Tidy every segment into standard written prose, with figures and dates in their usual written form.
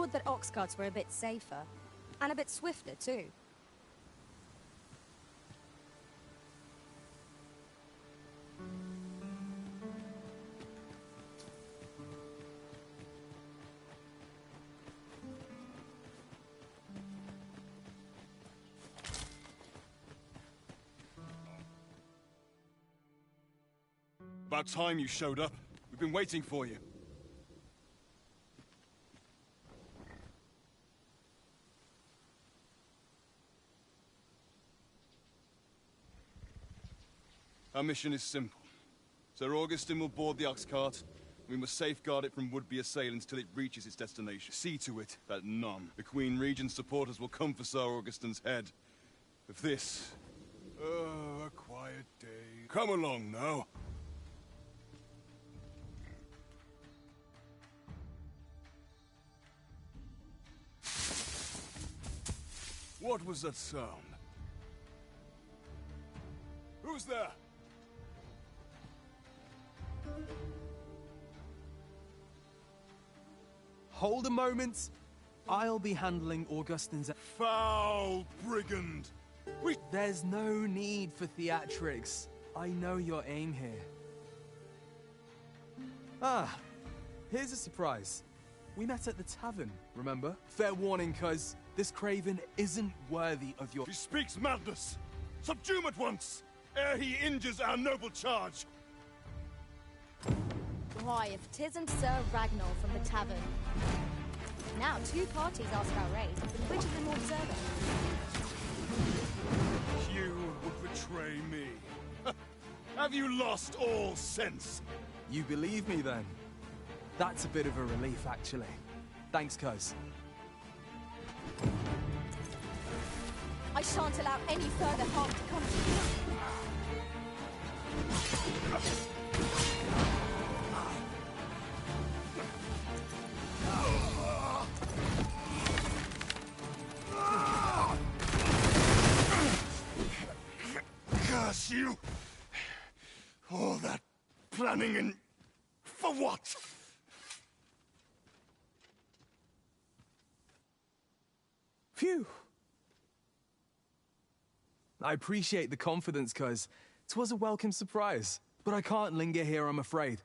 would that ox carts were a bit safer. And a bit swifter, too. About time you showed up. We've been waiting for you. Our mission is simple. Sir Augustin will board the ox cart. We must safeguard it from would-be assailants till it reaches its destination. See to it that none, the Queen Regent's supporters, will come for Sir Augustin's head. If this... Oh, a quiet day. Come along now. What was that sound? Who's there? Hold a moment. I'll be handling Augustin's... Foul brigand! There's no need for theatrics. I know your aim here. Ah, here's a surprise. We met at the tavern, remember? Fair warning, cuz this craven isn't worthy of your... He speaks madness! Subdue him at once, ere he injures our noble charge! Why, if 'tisn't Sir Ragnar from the tavern. Now, two parties ask our aid, but which is the more deserving? You would betray me. Have you lost all sense? You believe me, then? That's a bit of a relief, actually. Thanks, cuz. I shan't allow any further harm to come to you. Curse you! All that planning and... for what? Phew! I appreciate the confidence, cuz 'twas a welcome surprise. But I can't linger here, I'm afraid.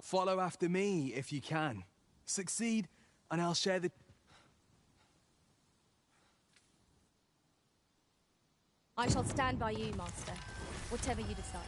Follow after me, if you can. Succeed, and I'll share the... I shall stand by you, Master. Whatever you decide.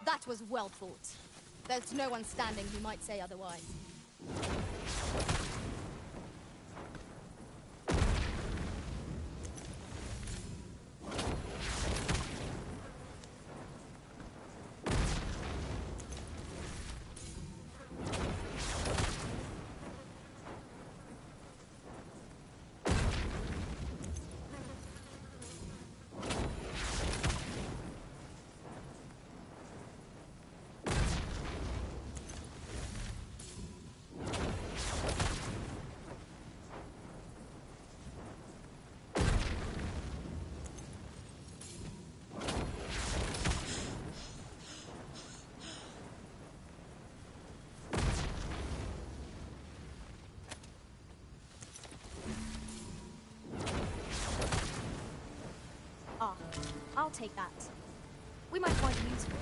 That was well fought. There's no one standing who might say otherwise. I'll take that. We might find use for it.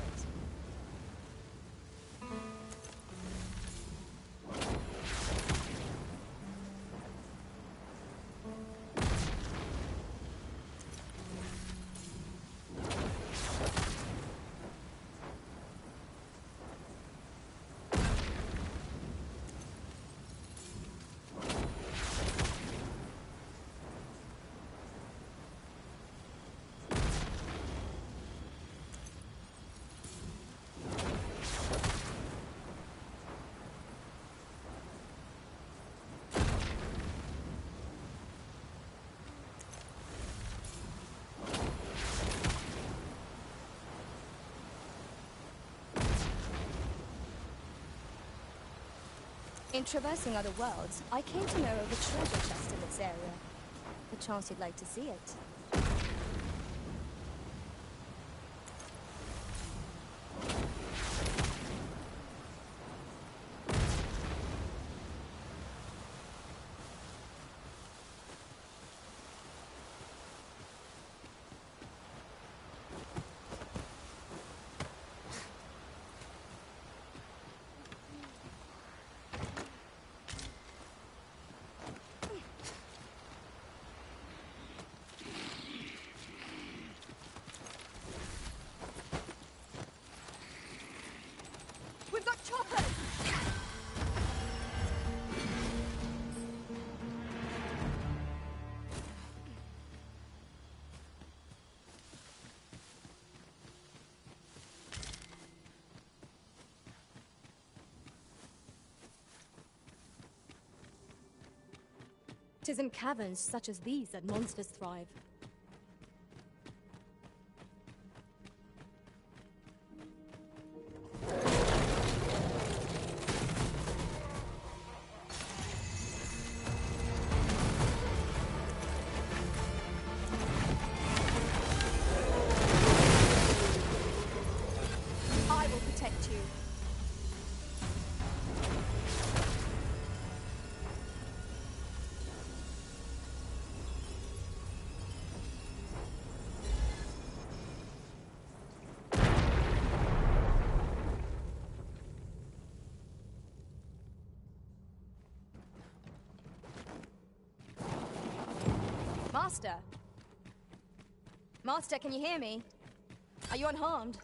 In traversing other worlds, I came to know of a treasure chest in this area. Perchance you'd like to see it. We've got choppers! It is in caverns such as these that monsters thrive. I will protect you. Master? Master, can you hear me? Are you unharmed?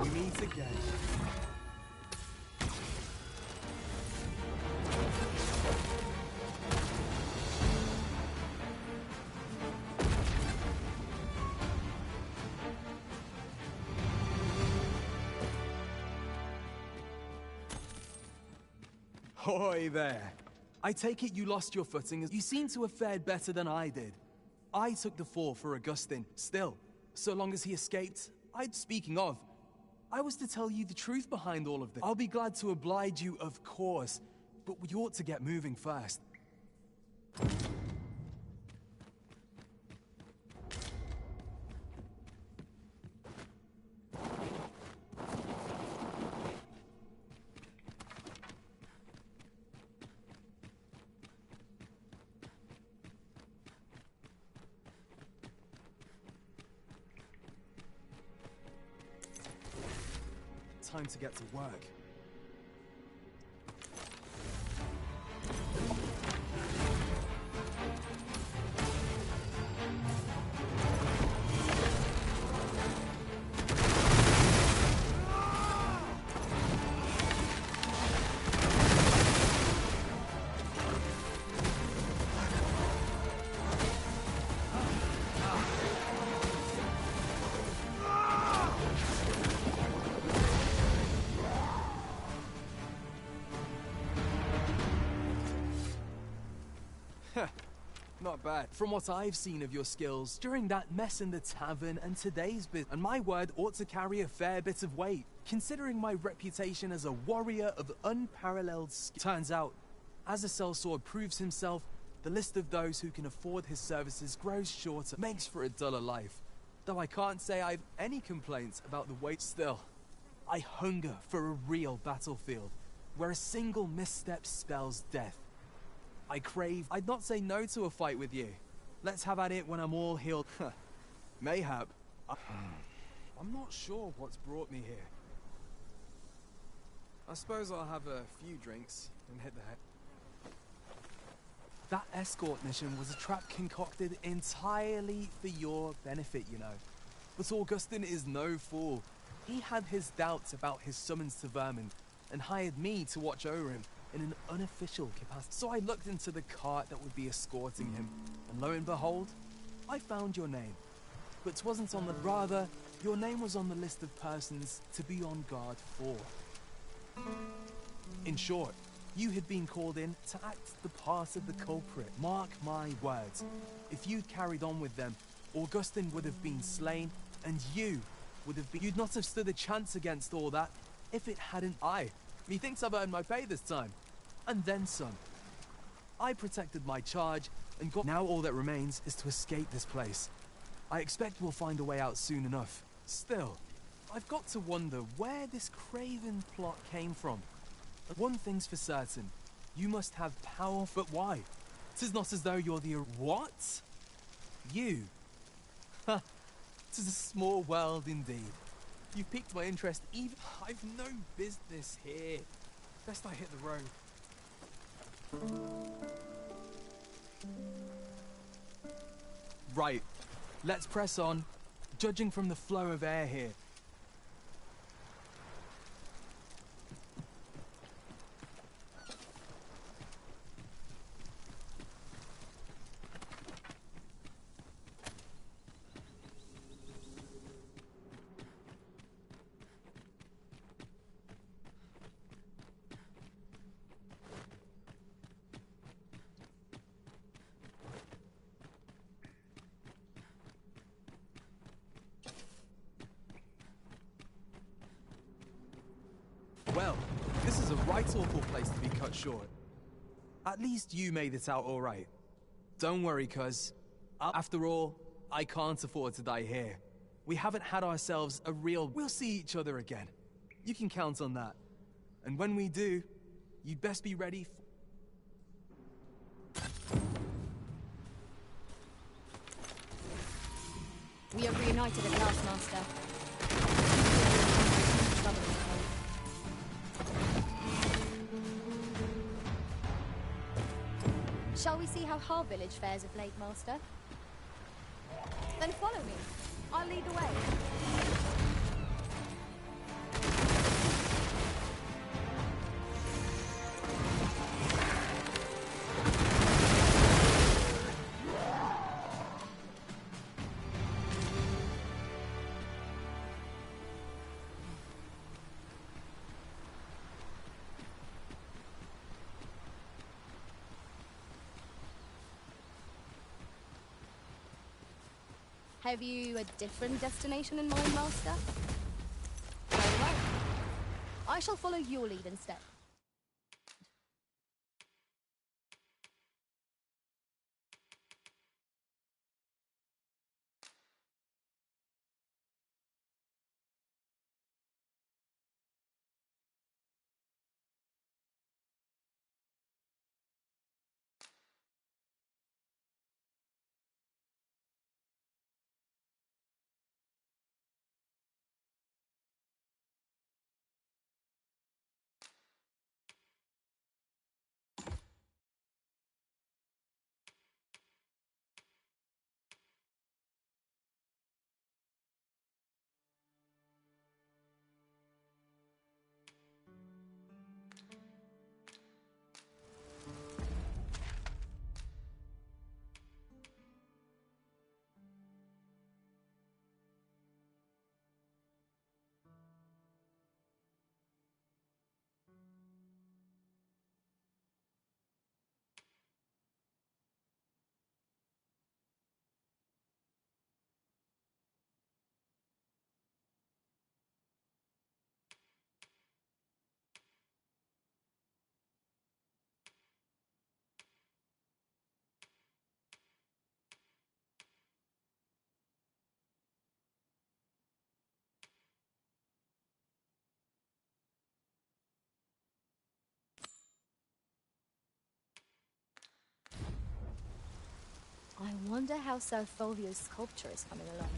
We meet again. Hoy there. I take it you lost your footing. You seem to have fared better than I did. I took the fall for Augustine. Still, so long as he escaped, speaking of, I was to tell you the truth behind all of this. I'll be glad to oblige you, of course, but we ought to get moving first. Time to get to work. Not bad. From what I've seen of your skills, during that mess in the tavern and today's bit, and my word ought to carry a fair bit of weight, considering my reputation as a warrior of unparalleled skill. Turns out, as a sellsword proves himself, the list of those who can afford his services grows shorter, makes for a duller life. Though I can't say I've any complaints about the weight. Still, I hunger for a real battlefield, where a single misstep spells death. I crave. I'd not say no to a fight with you. Let's have at it when I'm all healed. Mayhap. I'm not sure what's brought me here. I suppose I'll have a few drinks and hit the head. That escort mission was a trap concocted entirely for your benefit, you know. But Augustine is no fool. He had his doubts about his summons to Vermin and hired me to watch over him in an unofficial capacity. So I looked into the cart that would be escorting him, and lo and behold, I found your name. But 'twasn't on the... Rather, your name was on the list of persons to be on guard for. In short, you had been called in to act the part of the culprit. Mark my words, if you'd carried on with them, Augustine would have been slain, and you would have been... You'd not have stood a chance against all that if it hadn't I. Methinks I've earned my pay this time. And then some. I protected my charge, and got... Now all that remains is to escape this place. I expect we'll find a way out soon enough. Still, I've got to wonder where this craven plot came from. One thing's for certain. You must have power, but why? 'Tis not as though you're the... What? You? Ha! 'Tis a small world indeed. You've piqued my interest even... I've no business here. Best I hit the road. Right. Let's press on, judging from the flow of air here. Well, this is a right awful place to be cut short. At least you made it out all right. Don't worry, cuz. After all, I can't afford to die here. We haven't had ourselves a real... We'll see each other again. You can count on that. And when we do, you'd best be ready for... We are reunited at last, Master. Shall we see how Har village fares of late, Master? Then follow me. I'll lead the way. Have you a different destination in mind, Master? Very well. I shall follow your lead instead. I wonder how Sir Fulvio's sculpture is coming along.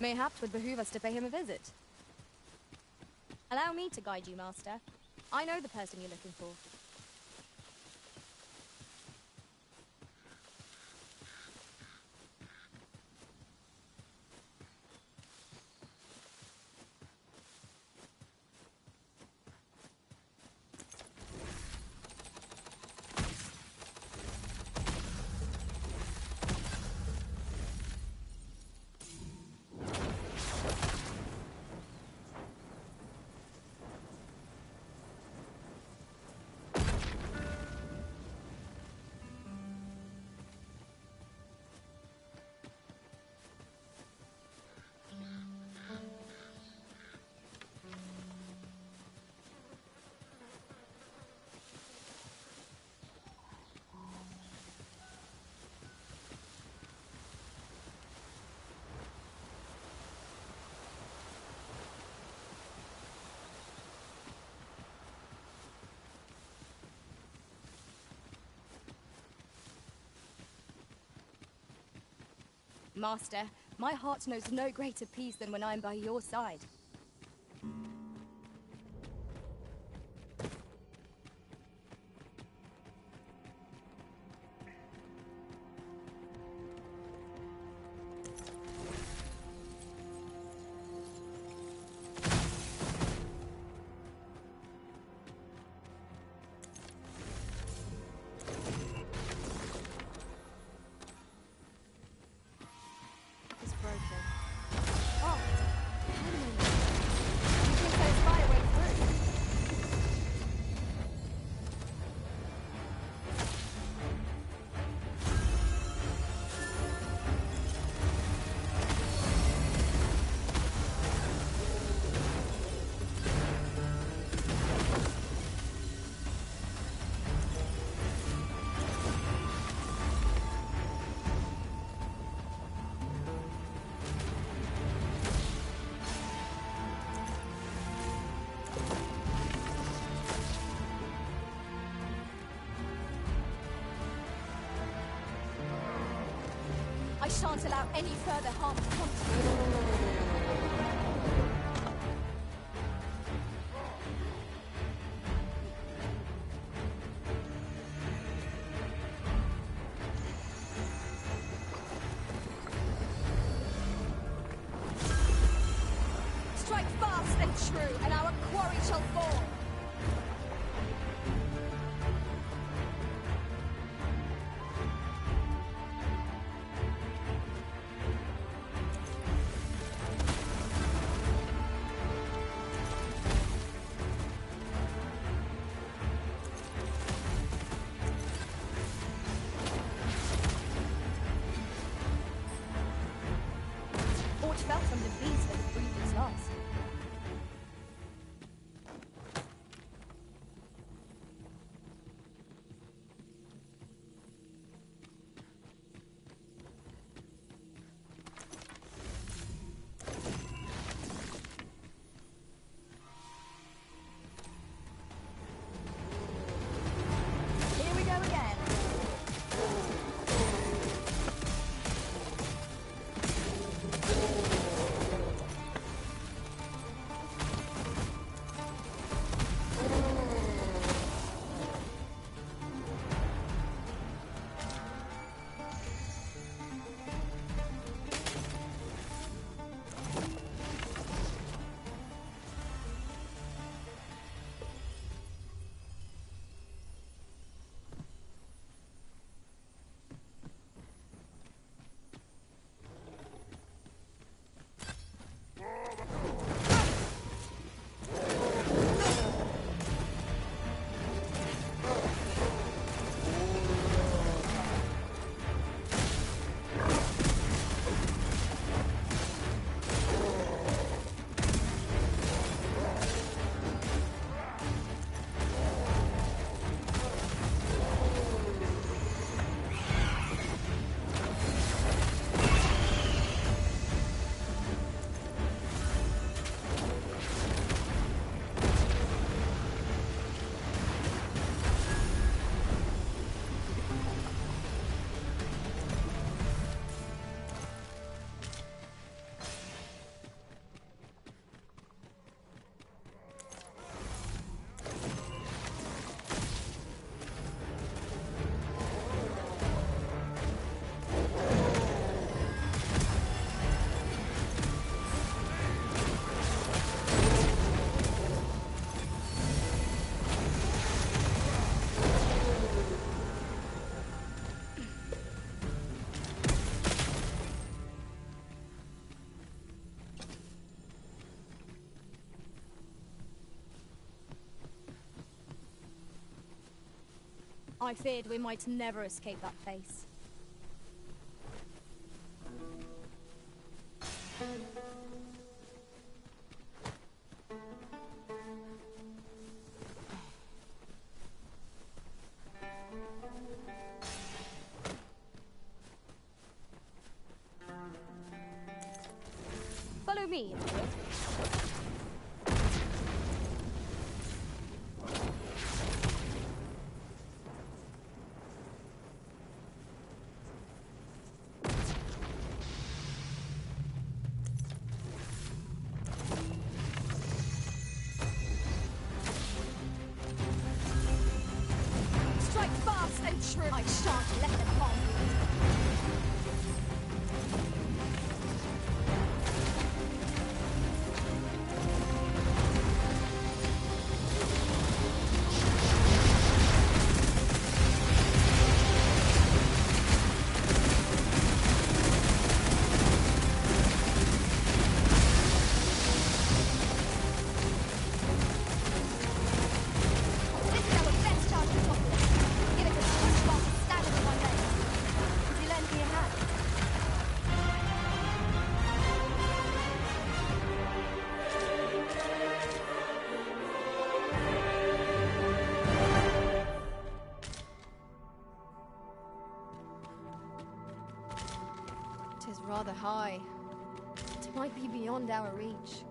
Mayhap 'twould behoove us to pay him a visit. Allow me to guide you, Master. I know the person you're looking for. Master, my heart knows no greater peace than when I'm by your side. I shan't allow any further harm to come to you. Strike fast and true, and our quarry shall fall. Felt from the beast that breathed its last. I feared we might never escape that face. Follow me, if you will. Strike fast and true. I shan't let them harm you. This is our best chance to topple it. Give it a push while it's standing on one leg. Would you lend me a hand? It is rather high. It might be beyond our reach.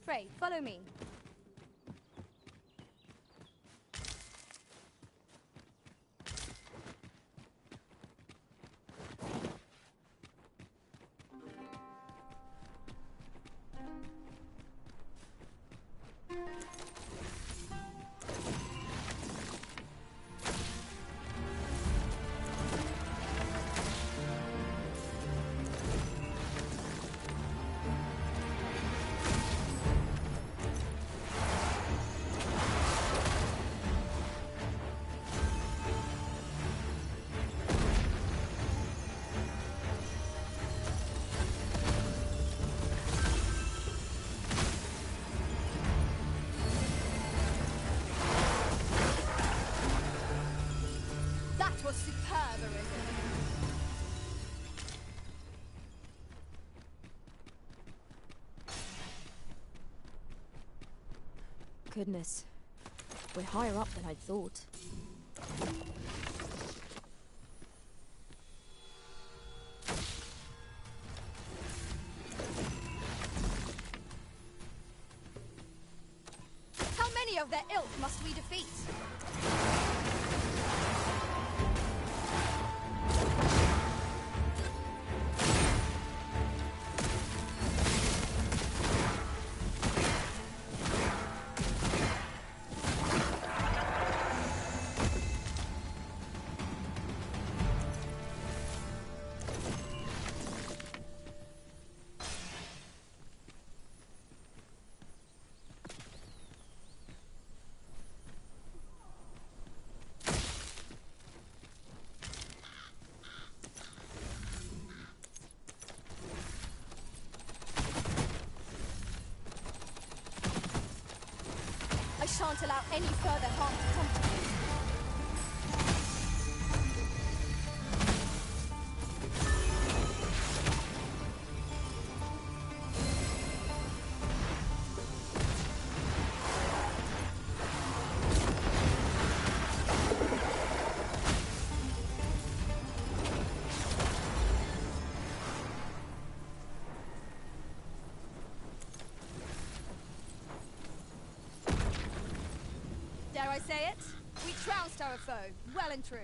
Pray, follow me. That was superb, Arisen. Goodness. We're higher up than I'd thought. How many of their ilk must we defeat? I shan't allow any further harm to come to you. Dare I say it? We trounced our foe, well and true.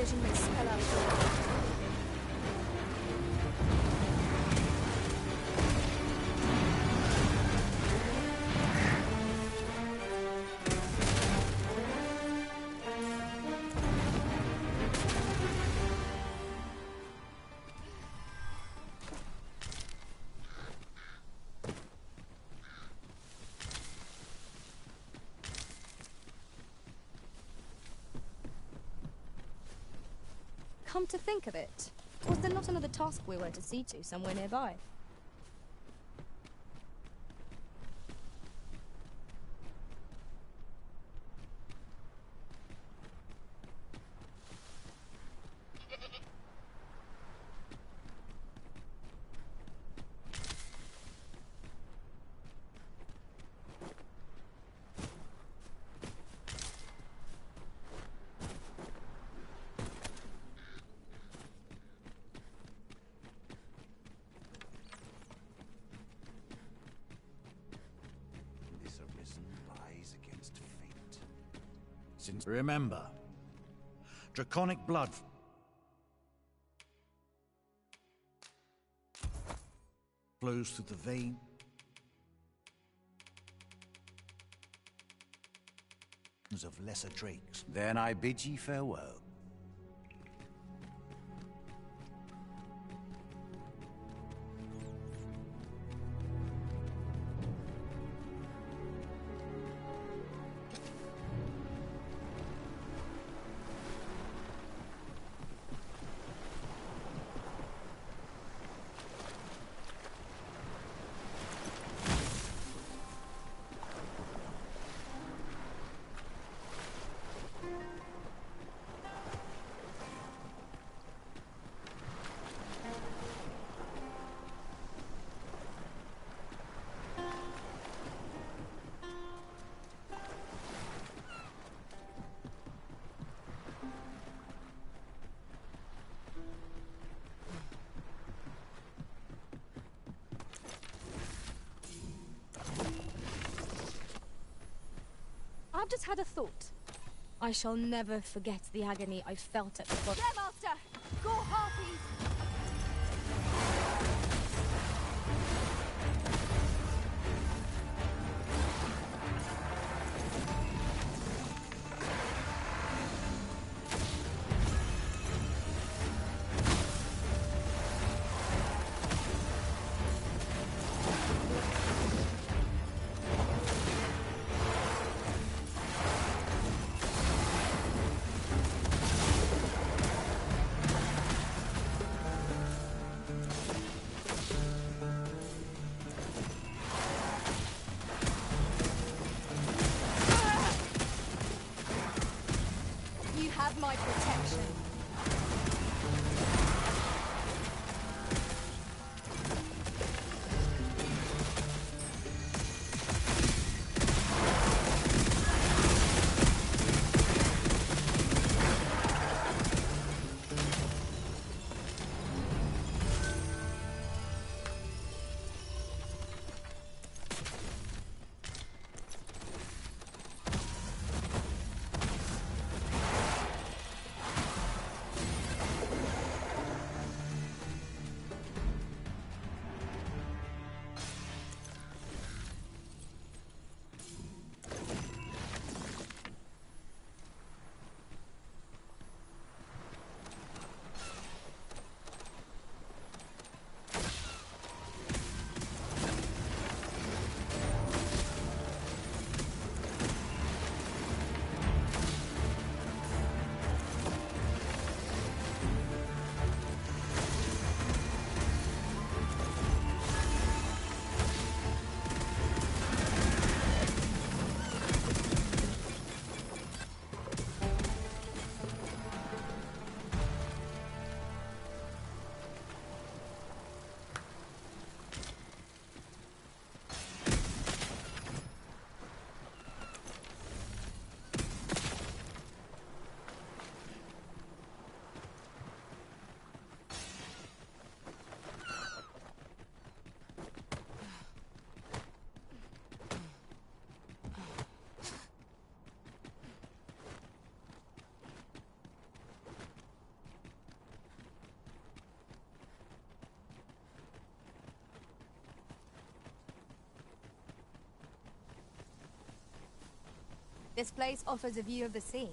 decision may spell out your... Come to think of it, was there not another task we were to see to somewhere nearby? Since remember, draconic blood flows through the vein. Of lesser drakes. Then I bid ye farewell. I've just had a thought. I shall never forget the agony I felt at the bottom. Yeah, Master! Go, Harpies! This place offers a view of the sea.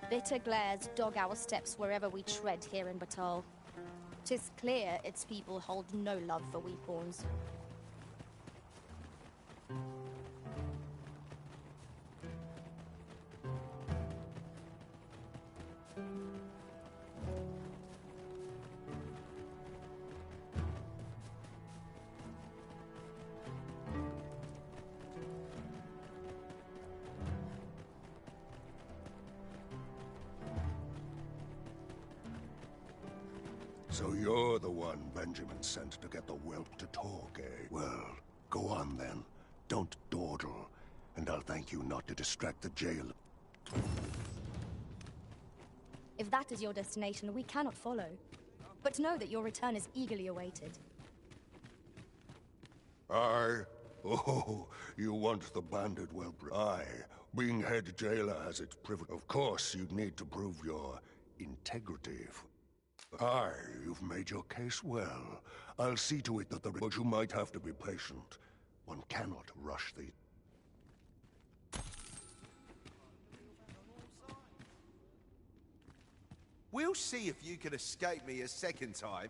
Bitter glares dog our steps wherever we tread here in Batal. 'Tis clear its people hold no love for weepawns. So you're the one Benjamin sent to get the whelp to talk, eh? Well, go on then. Don't dawdle, and I'll thank you not to distract the jail. If that is your destination, we cannot follow. But know that your return is eagerly awaited. Aye? Oh, you want the bandit whelp? Aye. Being head jailer has its privilege. Of course, you'd need to prove your integrity. Aye, you've made your case well. I'll see to it that but you might have to be patient. One cannot rush the... We'll see if you can escape me a second time.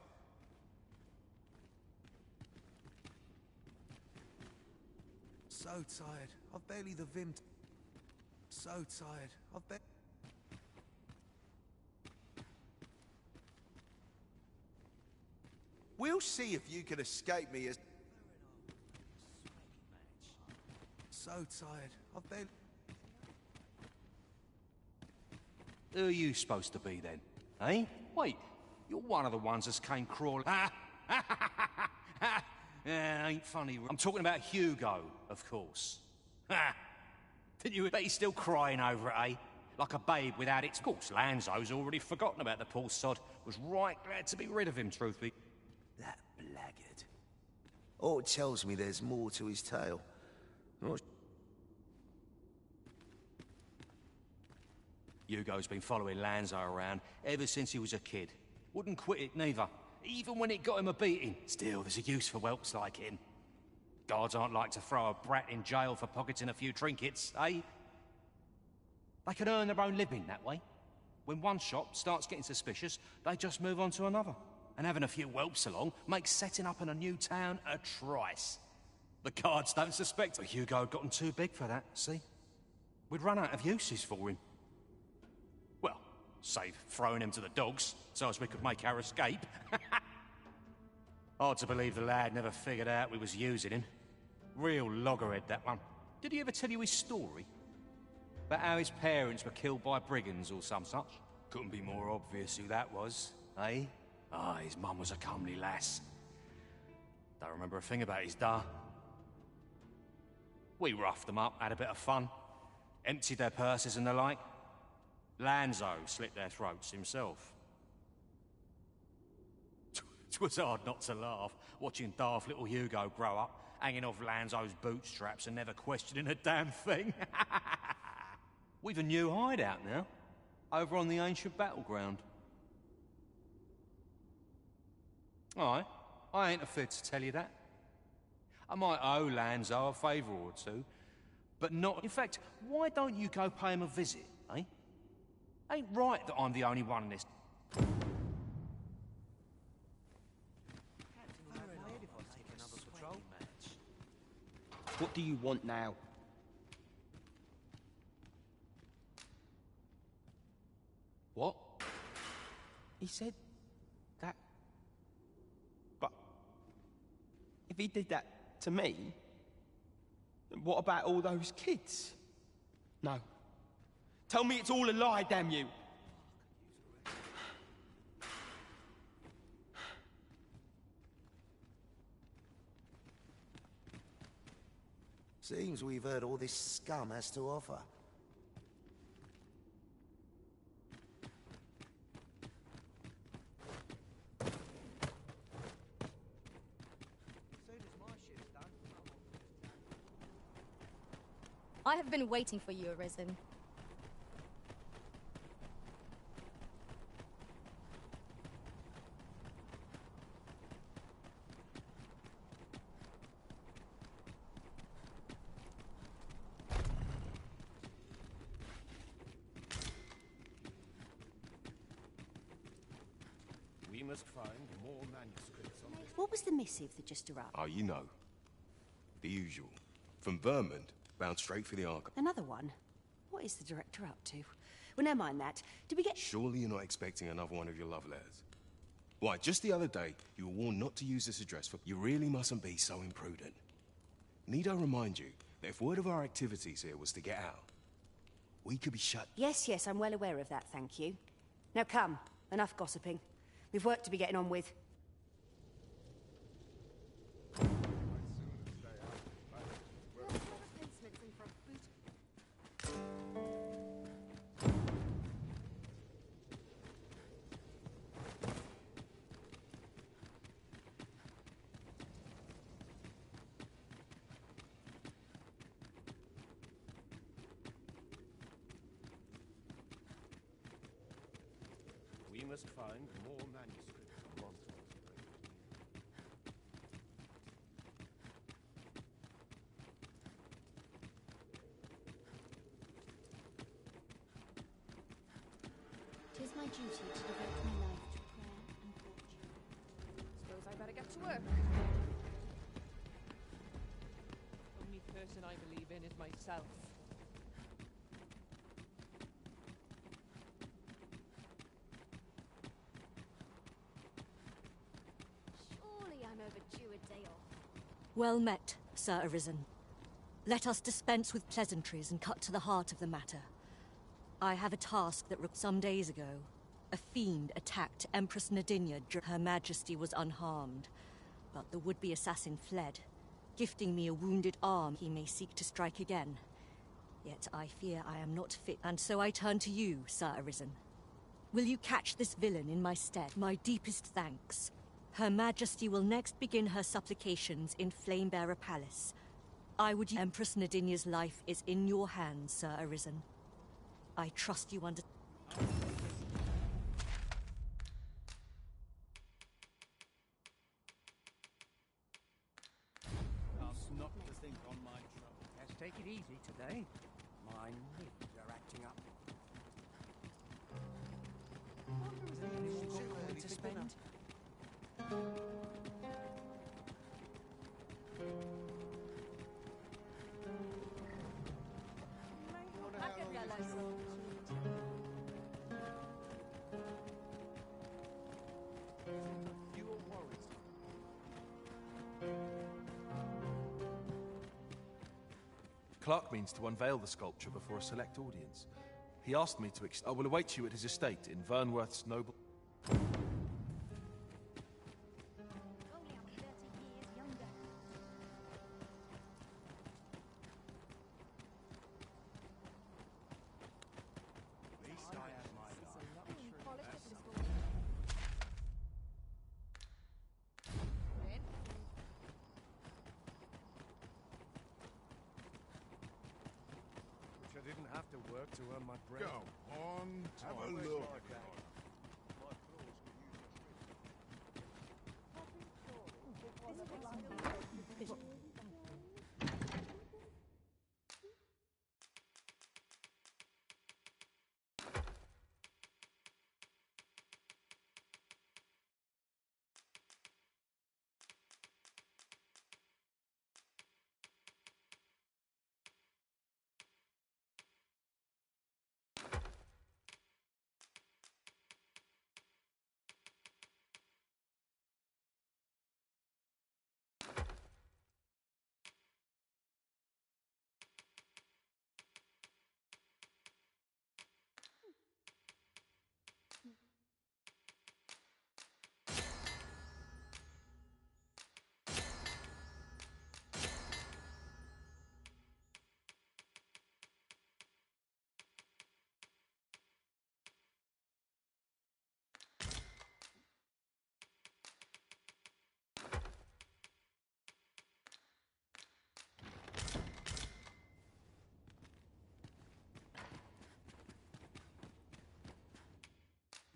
So tired. I've barely the vim. So tired. I've barely... We'll see if you can escape me as... So tired. I've barely... Who are you supposed to be then? Eh? Wait, you're one of the ones that's came crawling... Yeah, ain't funny. I'm talking about Hugo, of course. Didn't you bet he's still crying over it, eh? Like a babe without its... Of course, Lanzo's already forgotten about the poor sod. Was right glad to be rid of him, truthfully. That blackguard. Oh, it tells me there's more to his tale. Oh, Hugo's been following Lanzo around ever since he was a kid. Wouldn't quit it, neither. Even when it got him a beating. Still, there's a use for whelps like him. Guards aren't like to throw a brat in jail for pocketing a few trinkets, eh? They can earn their own living that way. When one shop starts getting suspicious, they just move on to another. And having a few whelps along makes setting up in a new town a trice. The guards don't suspect, but Hugo had gotten too big for that, see? We'd run out of uses for him. Well, save throwing him to the dogs, so as we could make our escape. Hard to believe the lad never figured out we was using him. Real loggerhead, that one. Did he ever tell you his story? About how his parents were killed by brigands or some such? Couldn't be more obvious who that was, eh? Ah, his mum was a comely lass. Don't remember a thing about his da. We roughed them up, had a bit of fun. Emptied their purses and the like. Lanzo slit their throats himself. 'Twas hard not to laugh, watching daft little Hugo grow up, hanging off Lanzo's bootstraps and never questioning a damn thing. We've a new hideout now, over on the ancient battleground. Aye, I ain't afraid to tell you that. I might owe Lanzo a favour or two, but not... In fact, why don't you go pay him a visit, eh? Ain't right that I'm the only one in this... What do you want now? What? He said that... But... if he did that to me, what about all those kids? No. Tell me it's all a lie, damn you! Seems we've heard all this scum has to offer. I have been waiting for you, Arisen. We must find more manuscripts on this. What was the missive that just arrived? Oh, you know. The usual. From Vermont, bound straight for the Ark. Another one? What is the director up to? Well, never mind that. Did we get... Surely you're not expecting another one of your love letters. Why, just the other day, you were warned not to use this address for... You really mustn't be so imprudent. Need I remind you that if word of our activities here was to get out, we could be shut... Yes, yes, I'm well aware of that, thank you. Now come, enough gossiping. We've work to be getting on with. We must find more manuscripts on Montrose. Tis my duty to devote my life to prayer and virtue. Suppose I better get to work. Only person I believe in is myself. Surely I'm overdue a day off. Well met, Sir Arisen. Let us dispense with pleasantries and cut to the heart of the matter. I have a task that some days ago, a fiend attacked Empress Nadinia. Her Majesty was unharmed, but the would-be assassin fled, gifting me a wounded arm. He may seek to strike again. Yet I fear I am not fit, and so I turn to you, Sir Arisen. Will you catch this villain in my stead? My deepest thanks. Her Majesty will next begin her supplications in Flamebearer Palace. I would... Empress Nadinia's life is in your hands, Sir Arisen. I trust you under... Not to think on my trouble. Let's take it easy today. My knees are acting up. To spend? Clark means to unveil the sculpture before a select audience. He asked me to I will await you at his estate in Vernworth's noble... Only I'm 30 years younger. At least I have my Which I didn't have to work to earn my bread. Go on, have a look.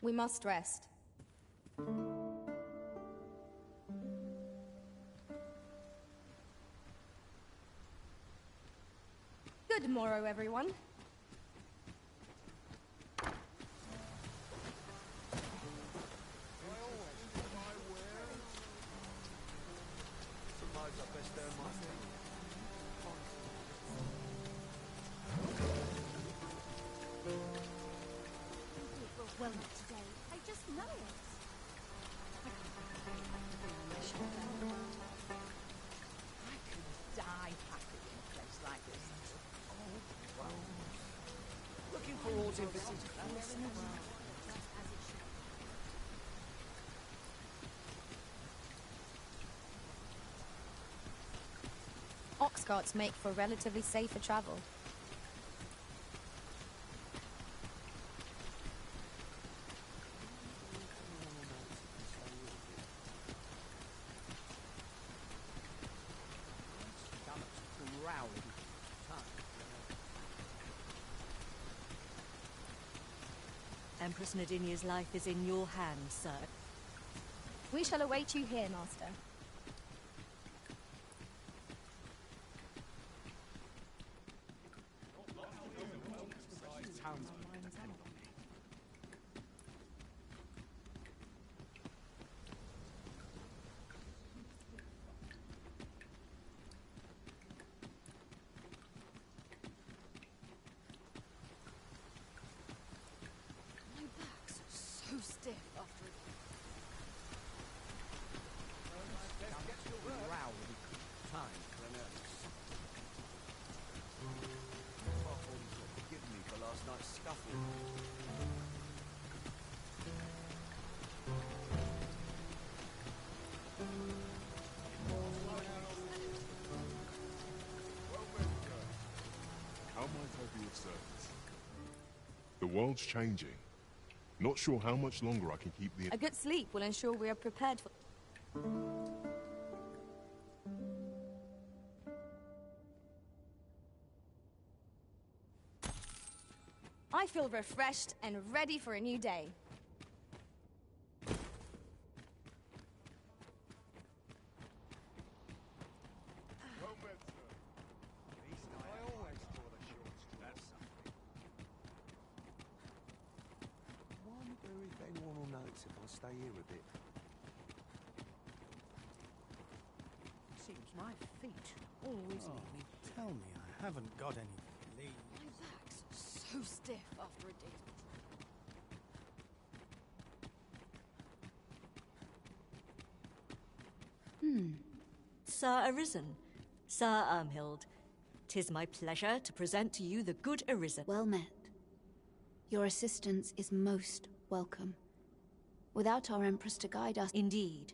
We must rest. Good morrow, everyone. Well, today, I just know it. I could die happy in a place like this. Oh, well. Looking for autumn flowers in the world. Ox carts make for relatively safer travel. Empress Nadinia's life is in your hands, sir. We shall await you here, Master. So stiff after it. Time for an forgive me for last night's scuffle. How might I be of service? The world's changing. Not sure how much longer I can keep the... A good sleep will ensure we are prepared for... I feel refreshed and ready for a new day. Stay here a bit. Seems my feet always leave me. Tell me I haven't got any leave. My back's so stiff after a day's Sir Arisen, Sir Ermhild, 'tis my pleasure to present to you the good Arisen. Well met. Your assistance is most welcome. Without our Empress to guide us... Indeed.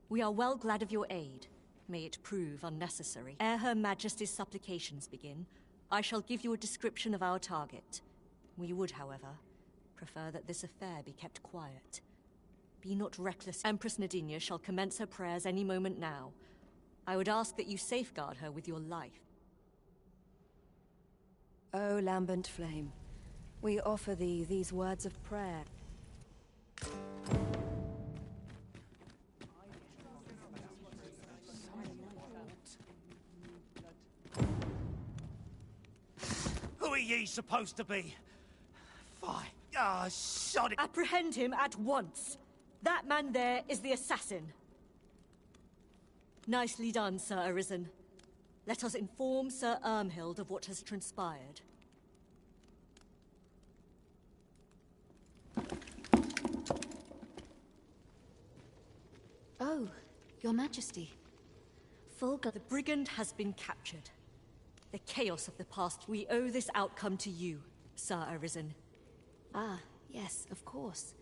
We are well glad of your aid. May it prove unnecessary. Ere Her Majesty's supplications begin, I shall give you a description of our target. We would, however, prefer that this affair be kept quiet. Be not reckless. Empress Nadinia shall commence her prayers any moment now. I would ask that you safeguard her with your life. O lambent flame, we offer thee these words of prayer. Who are ye supposed to be? Fie. Ah, sod it. Apprehend him at once. That man there is the assassin. Nicely done, Sir Arisen. Let us inform Sir Ermhild of what has transpired. Oh, Your Majesty. The brigand has been captured. The chaos of the past, we owe this outcome to you, Sir Arisen. Ah, yes, of course.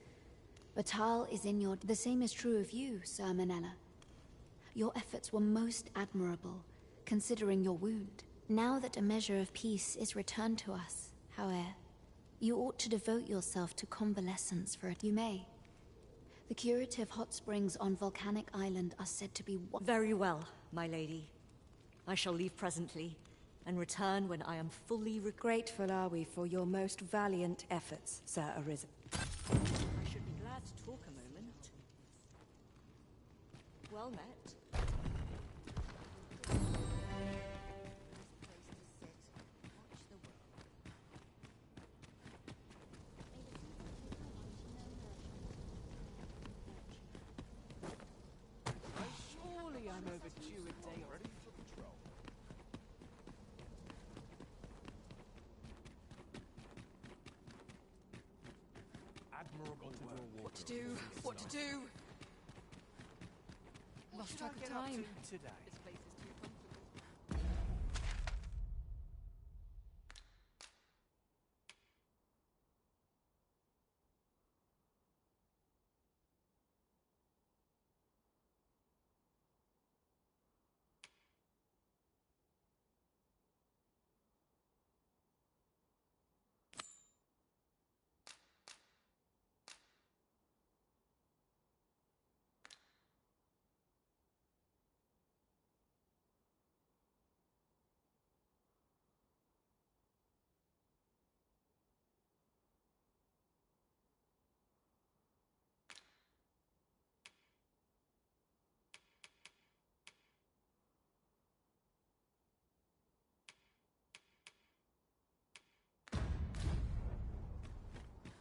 Batal is in your... The same is true of you, Sir Manella. Your efforts were most admirable, considering your wound. Now that a measure of peace is returned to us, however, you ought to devote yourself to convalescence for it. You may. The curative hot springs on Volcanic Island are said to be... Very well, my lady. I shall leave presently, and return when I am fully... Grateful are we for your most valiant efforts, Sir Arisen. I should be Well met. Surely I'm overdue a day already for patrol. Admirable work. What to do? What to do? Lost track of time. Today. This place is too comfortable.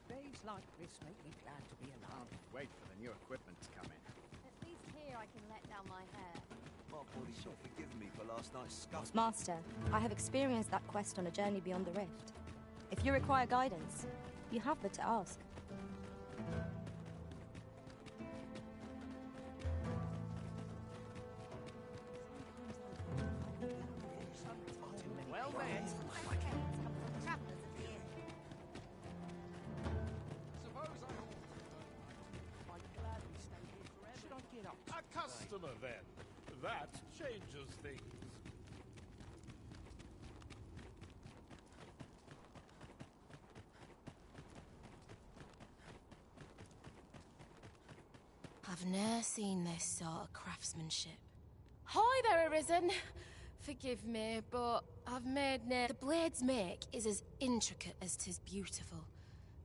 Days like this make me glad to be alive. Wait for the new equipment to come in. At least here I can let down my hair. My body's not forgiven me for last night's scuff. Master, I have experienced that quest on a journey beyond the rift. If you require guidance, you have but to ask. Well met. A customer, then. That changes things. I've ne'er seen this sort of craftsmanship. Hi there, Arisen. Forgive me, but I've made near. The blade's make is as intricate as 'tis beautiful.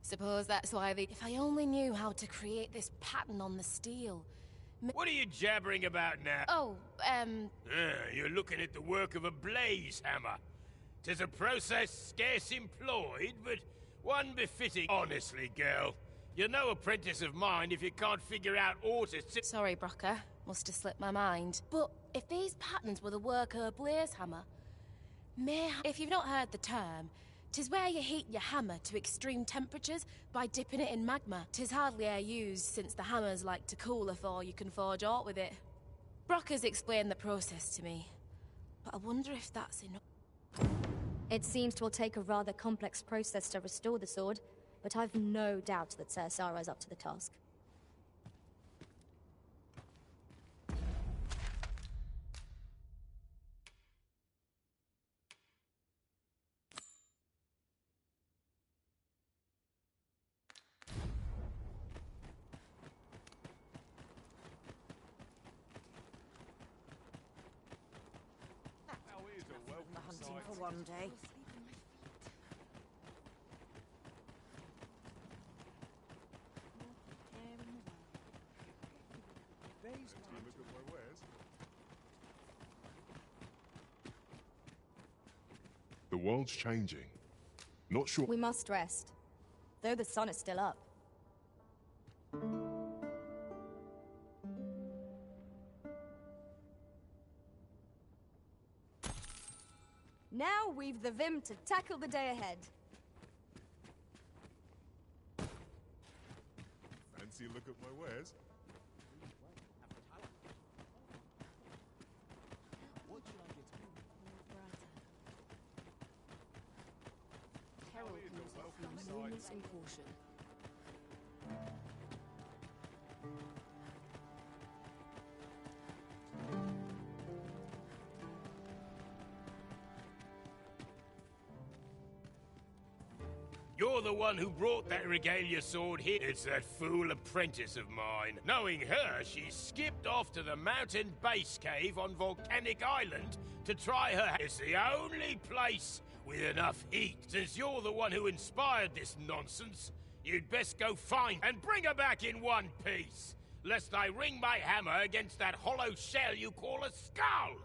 Suppose that's why if I only knew how to create this pattern on the steel. What are you jabbering about now? Oh, You're looking at the work of a blaze hammer. 'Tis a process scarce employed, but one befitting. Honestly, girl, you're no apprentice of mine if you can't figure out aught as to— Sorry, Brocker. Must have slipped my mind. But if these patterns were the work of a blaze hammer, if you've not heard the term, 'tis where you heat your hammer to extreme temperatures by dipping it in magma. 'Tis hardly e'er used since the hammers like to cool afore you can forge aught with it. Brocker's explained the process to me, but I wonder if that's enough. It seems to will take a rather complex process to restore the sword, but I've no doubt that Sir Sara's up to the task. The hunting for one day. The world's changing. Not sure. We must rest, though the sun is still up. Now we've the vim to tackle the day ahead. Fancy a look at my wares? Herald comes from movements and caution. You're the one who brought that regalia sword here. It's that fool apprentice of mine. Knowing her, she skipped off to the mountain base cave on Volcanic Island to try her. It's the only place with enough heat. Since you're the one who inspired this nonsense, you'd best go find and bring her back in one piece. lest I ring my hammer against that hollow shell you call a skull!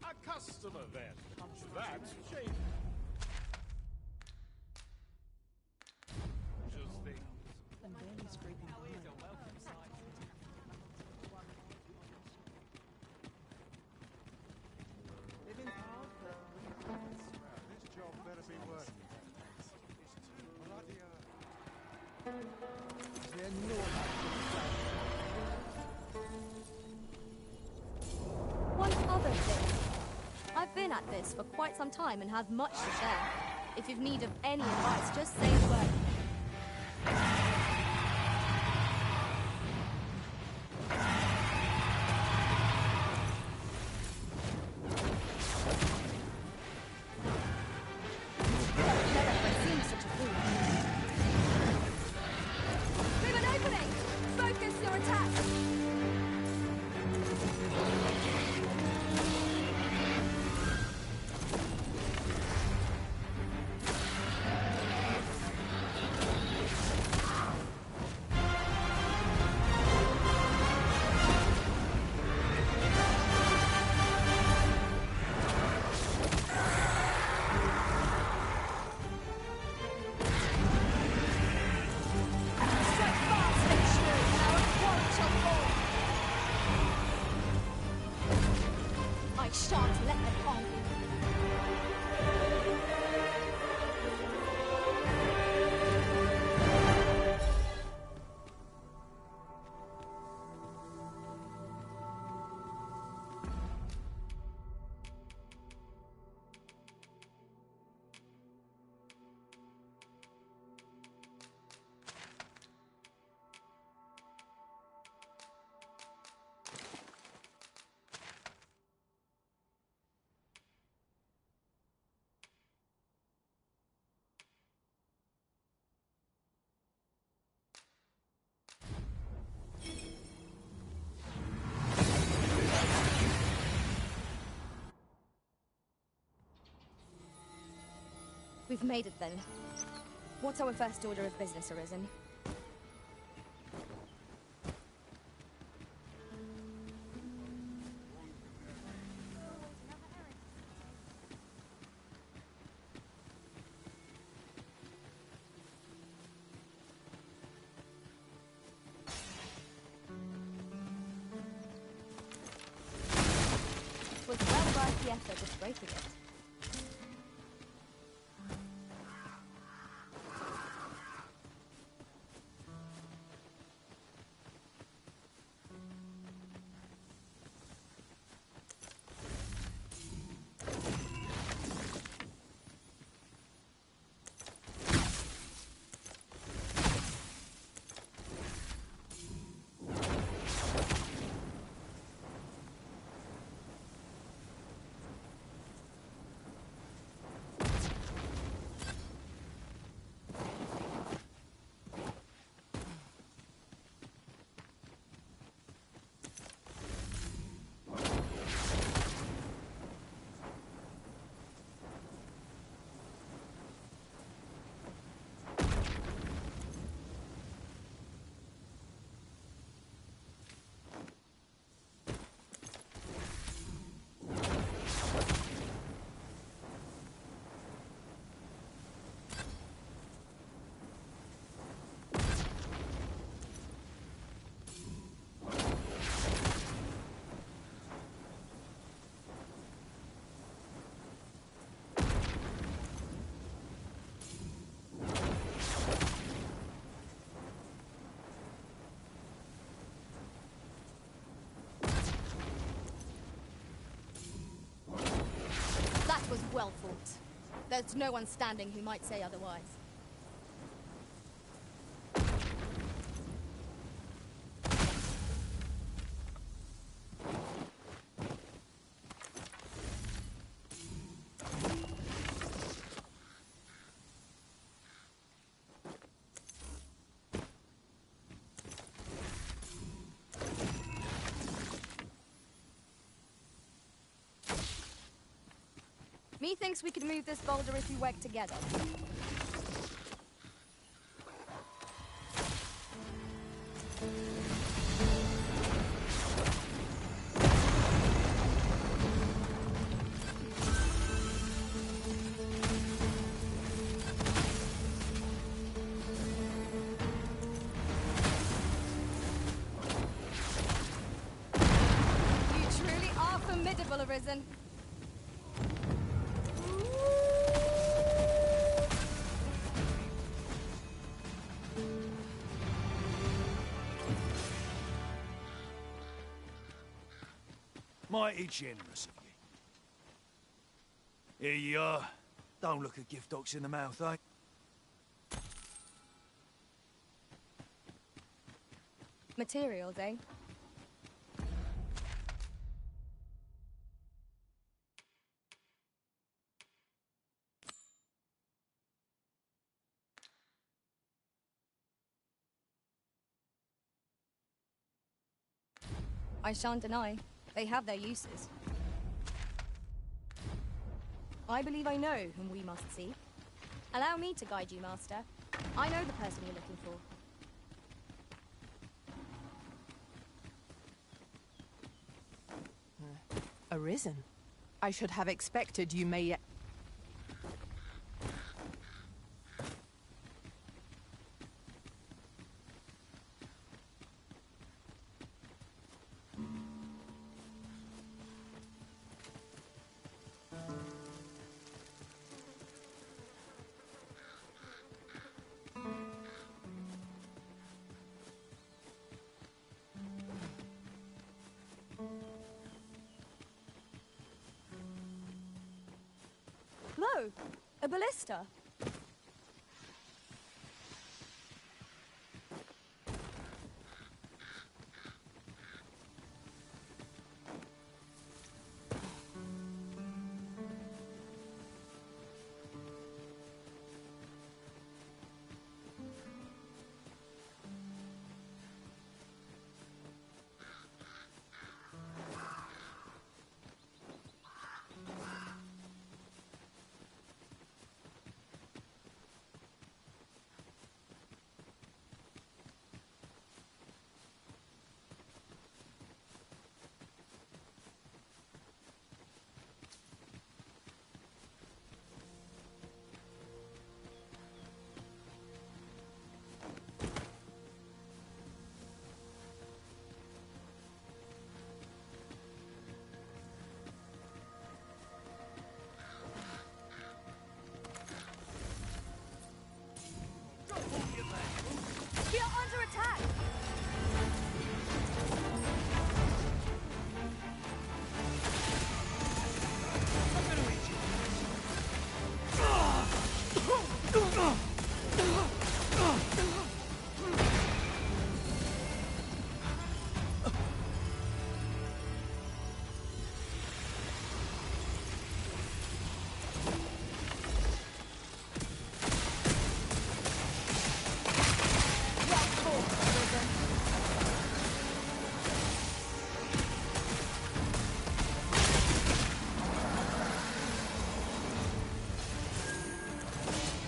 A customer, then. That's change. Just things. I'm barely scraping by. Living hard, but this job better be worth it. It's too bloody One other thing. I've been at this for quite some time and have much to share. If you've need of any advice, just say the word. Leave an opening! Focus your attacks! I shan't let them on. We've made it then. What's our first order of business, Arisen? It was well worth the effort of breaking it. Was well fought. There's no one standing who might say otherwise. Methinks we could move this boulder if we work together. You truly are formidable, Arisen. Mighty generous of you. Here you are. Don't look a gift box in the mouth, eh? Materials, eh? I shan't deny. They have their uses. I believe I know whom we must seek. Allow me to guide you, Master. I know the person you're looking for. Arisen. I should have expected you may... Lo, a ballista. We are under attack!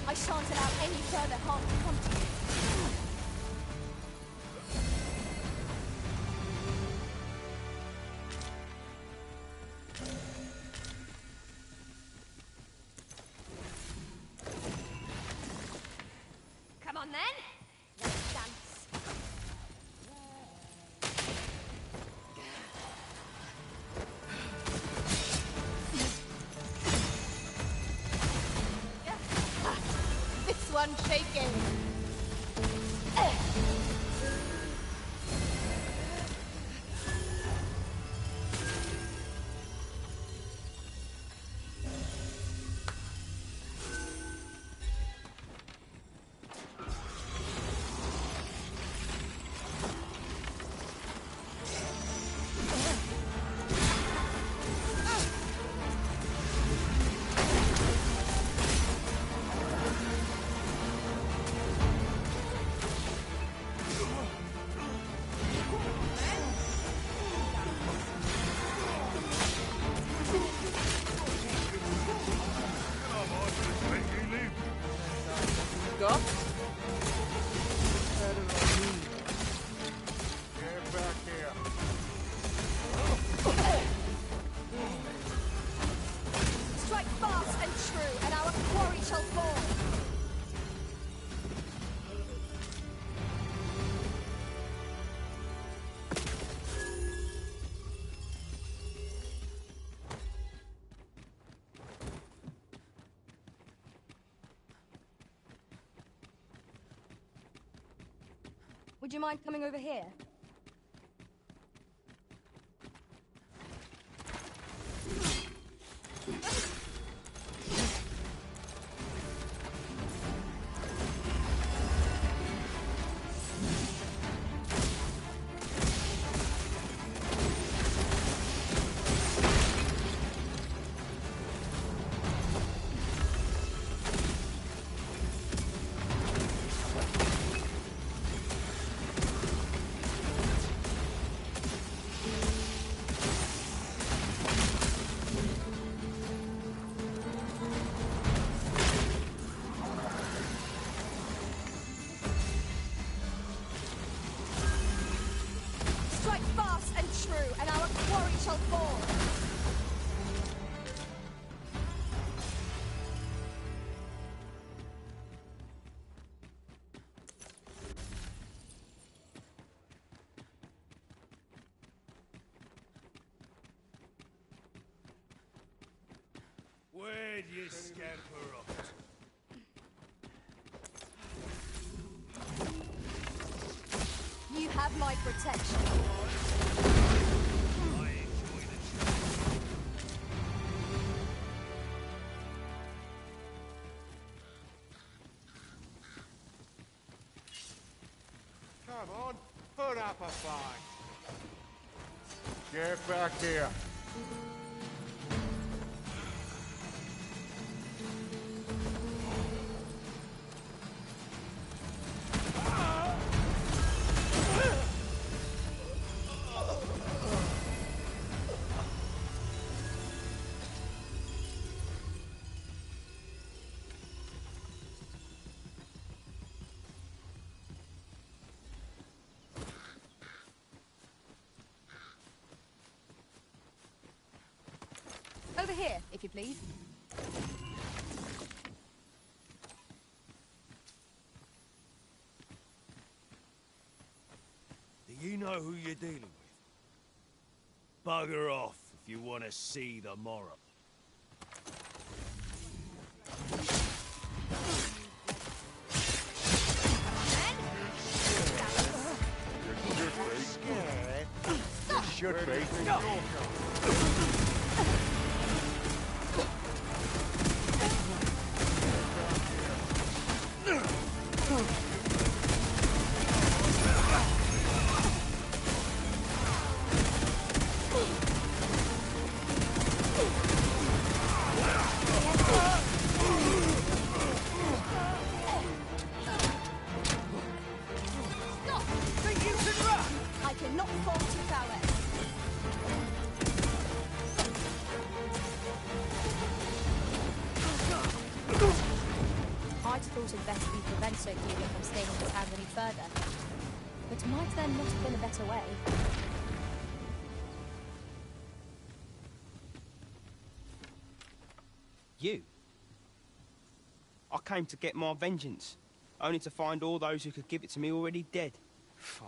I shan't allow any further harm to come to you. Come on then, let's dance. This one's shaking. Would you mind coming over here? Strike fast and true, and our quarry shall fall. Where'd you scamper off to? You have my protection. I enjoy the Come on, put up a fight. Get back here. Over here, if you please. Do you know who you're dealing with? Bugger off if you want to see the morrow. Should be. Stop! Think you can run! I cannot fault your prowess. I'd thought it best we prevent Ophelia from staying in his hands any further. But might there not have been a better way? You? I came to get my vengeance, only to find all those who could give it to me already dead. Fie.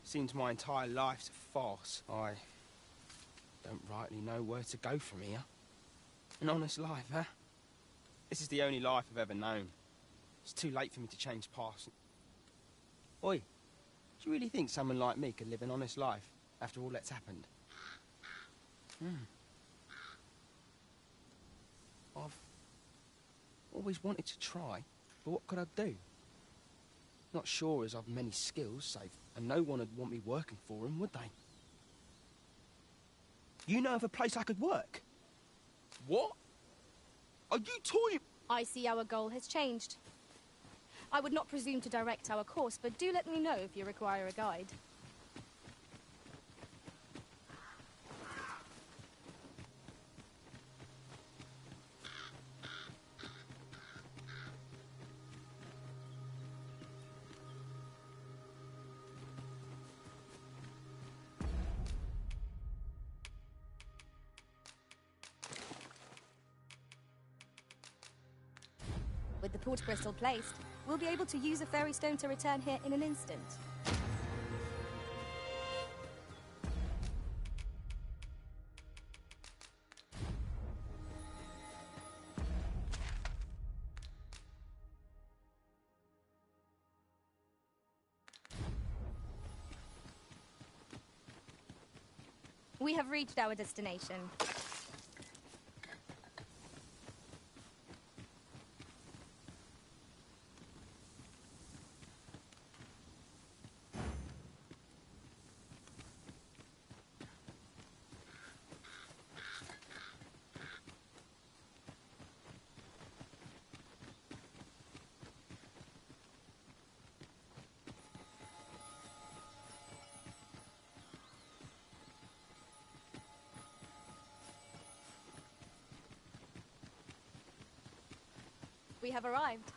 Seems my entire life's a farce. I don't rightly know where to go from here. An honest life, huh? This is the only life I've ever known. It's too late for me to change paths. Oi, do you really think someone like me could live an honest life after all that's happened? I've always wanted to try, but what could I do? Not sure as I've many skills, save, and no one would want me working for them, would they? You know of a place I could work? What? Are you toying? I see our goal has changed. I would not presume to direct our course, but do let me know if you require a guide. With the port crystal placed, we'll be able to use a fairy stone to return here in an instant. We have reached our destination. We have arrived.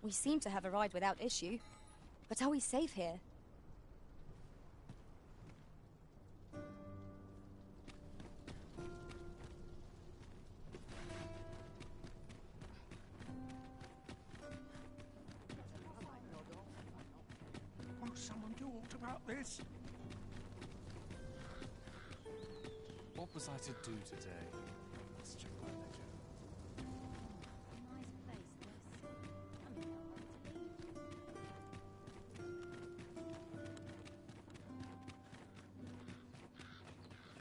We seem to have arrived without issue. But are we safe here? Won't someone do aught about this? What was I to do today? Let's check my ledger.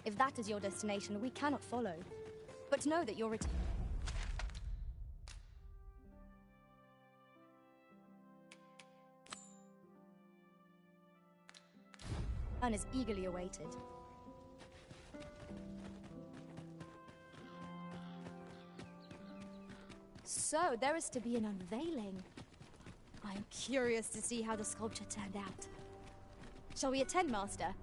If that is your destination, we cannot follow. But know that your return is eagerly awaited. So, there is to be an unveiling. I am curious to see how the sculpture turned out. Shall we attend, Master?